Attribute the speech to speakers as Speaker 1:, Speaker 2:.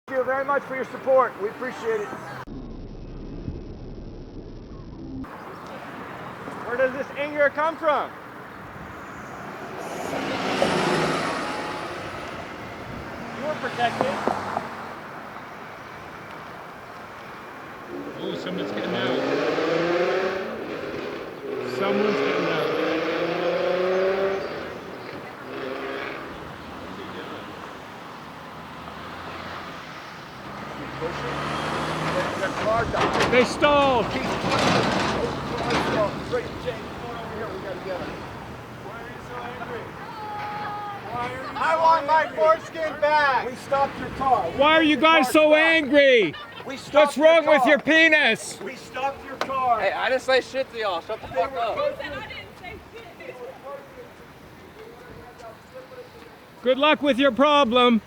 Speaker 1: Thank you very much for your support. We appreciate it. Where does this anger come from? You were protected.
Speaker 2: Oh, someone's getting out. Someone's getting out. They stalled.
Speaker 1: I want my foreskin back. We stopped your car.
Speaker 2: Why are you guys so angry? What's wrong with your penis?
Speaker 1: We stopped your car.
Speaker 3: Hey, I didn't say shit to y'all. Shut the fuck up.
Speaker 4: I didn't say shit.
Speaker 2: Good luck with your problem.